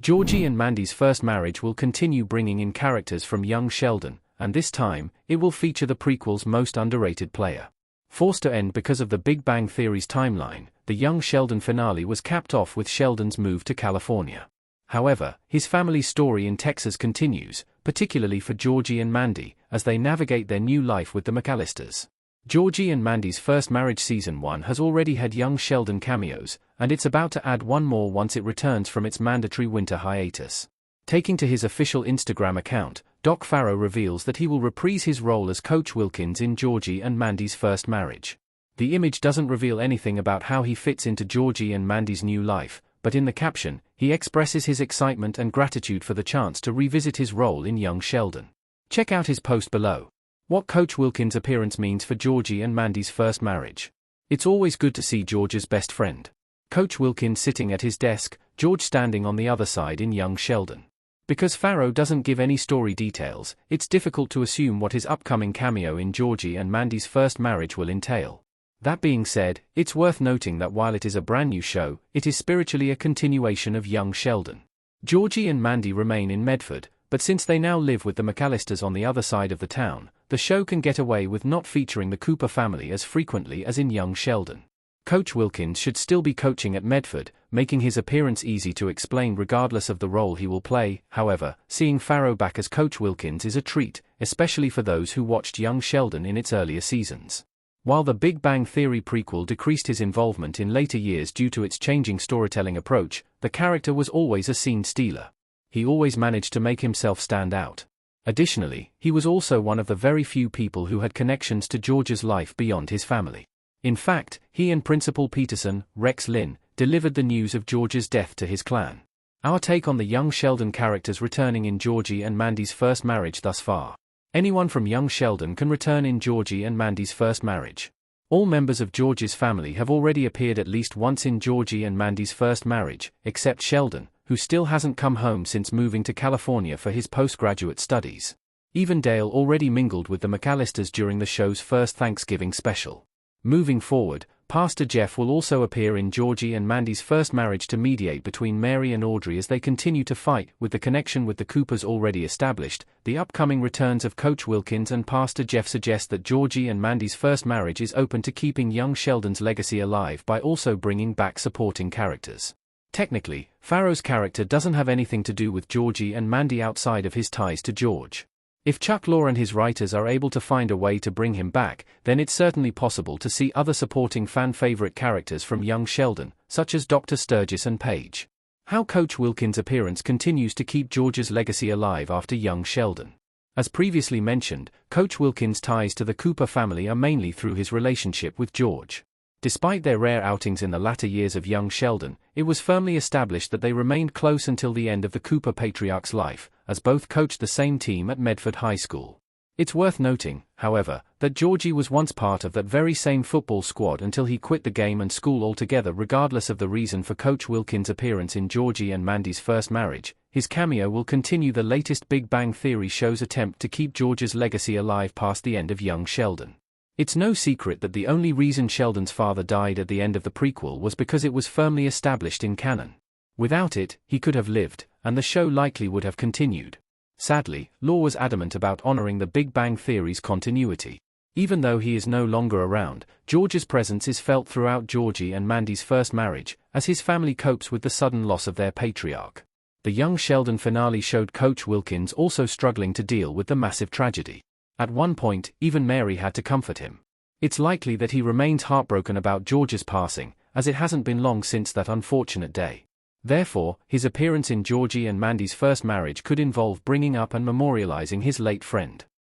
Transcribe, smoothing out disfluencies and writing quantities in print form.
Georgie and Mandy's first marriage will continue bringing in characters from young Sheldon, and this time, it will feature the prequel's most underrated player. Forced to end because of the Big Bang Theory's timeline, the young Sheldon finale was capped off with Sheldon's move to California. However, his family's story in Texas continues, particularly for Georgie and Mandy, as they navigate their new life with the McAllisters. Georgie and Mandy's First Marriage Season 1 has already had young Sheldon cameos, and it's about to add one more once it returns from its mandatory winter hiatus. Taking to his official Instagram account, Doc Farrow reveals that he will reprise his role as Coach Wilkins in Georgie and Mandy's first marriage. The image doesn't reveal anything about how he fits into Georgie and Mandy's new life, but in the caption, he expresses his excitement and gratitude for the chance to revisit his role in young Sheldon. Check out his post below. What Coach Wilkins' appearance means for Georgie and Mandy's first marriage. It's always good to see George's best friend, Coach Wilkins, sitting at his desk, George standing on the other side in young Sheldon. Because Farrow doesn't give any story details, it's difficult to assume what his upcoming cameo in Georgie and Mandy's first marriage will entail. That being said, it's worth noting that while it is a brand new show, it is spiritually a continuation of young Sheldon. Georgie and Mandy remain in Medford, but since they now live with the McAllisters on the other side of the town, the show can get away with not featuring the Cooper family as frequently as in young Sheldon. Coach Wilkins should still be coaching at Medford, making his appearance easy to explain regardless of the role he will play. However, seeing Farrow back as Coach Wilkins is a treat, especially for those who watched young Sheldon in its earlier seasons. While the Big Bang Theory prequel decreased his involvement in later years due to its changing storytelling approach, the character was always a scene stealer. He always managed to make himself stand out. Additionally, he was also one of the very few people who had connections to George's life beyond his family. In fact, he and Principal Peterson, Rex Lynn, delivered the news of George's death to his clan. Our take on the young Sheldon characters returning in Georgie and Mandy's first marriage thus far. Anyone from young Sheldon can return in Georgie and Mandy's first marriage. All members of George's family have already appeared at least once in Georgie and Mandy's first marriage, except Sheldon, who still hasn't come home since moving to California for his postgraduate studies. Even Dale already mingled with the McAllisters during the show's first Thanksgiving special. Moving forward, Pastor Jeff will also appear in Georgie and Mandy's first marriage to mediate between Mary and Audrey as they continue to fight. With the connection with the Coopers already established, the upcoming returns of Coach Wilkins and Pastor Jeff suggest that Georgie and Mandy's first marriage is open to keeping young Sheldon's legacy alive by also bringing back supporting characters. Technically, Farrow's character doesn't have anything to do with Georgie and Mandy outside of his ties to George. If Chuck Lorre and his writers are able to find a way to bring him back, then it's certainly possible to see other supporting fan-favorite characters from young Sheldon, such as Dr. Sturgis and Paige. How Coach Wilkins' appearance continues to keep George's legacy alive after young Sheldon. As previously mentioned, Coach Wilkins' ties to the Cooper family are mainly through his relationship with George. Despite their rare outings in the latter years of young Sheldon, it was firmly established that they remained close until the end of the Cooper patriarch's life, as both coached the same team at Medford High School. It's worth noting, however, that Georgie was once part of that very same football squad until he quit the game and school altogether. Regardless of the reason for Coach Wilkins' appearance in Georgie and Mandy's first marriage, his cameo will continue the latest Big Bang Theory show's attempt to keep George's legacy alive past the end of young Sheldon. It's no secret that the only reason Sheldon's father died at the end of the prequel was because it was firmly established in canon. Without it, he could have lived, and the show likely would have continued. Sadly, Lorre was adamant about honoring the Big Bang Theory's continuity. Even though he is no longer around, George's presence is felt throughout Georgie and Mandy's first marriage, as his family copes with the sudden loss of their patriarch. The young Sheldon finale showed Coach Wilkins also struggling to deal with the massive tragedy. At one point, even Mary had to comfort him. It's likely that he remains heartbroken about George's passing, as it hasn't been long since that unfortunate day. Therefore, his appearance in Georgie and Mandy's first marriage could involve bringing up and memorializing his late friend.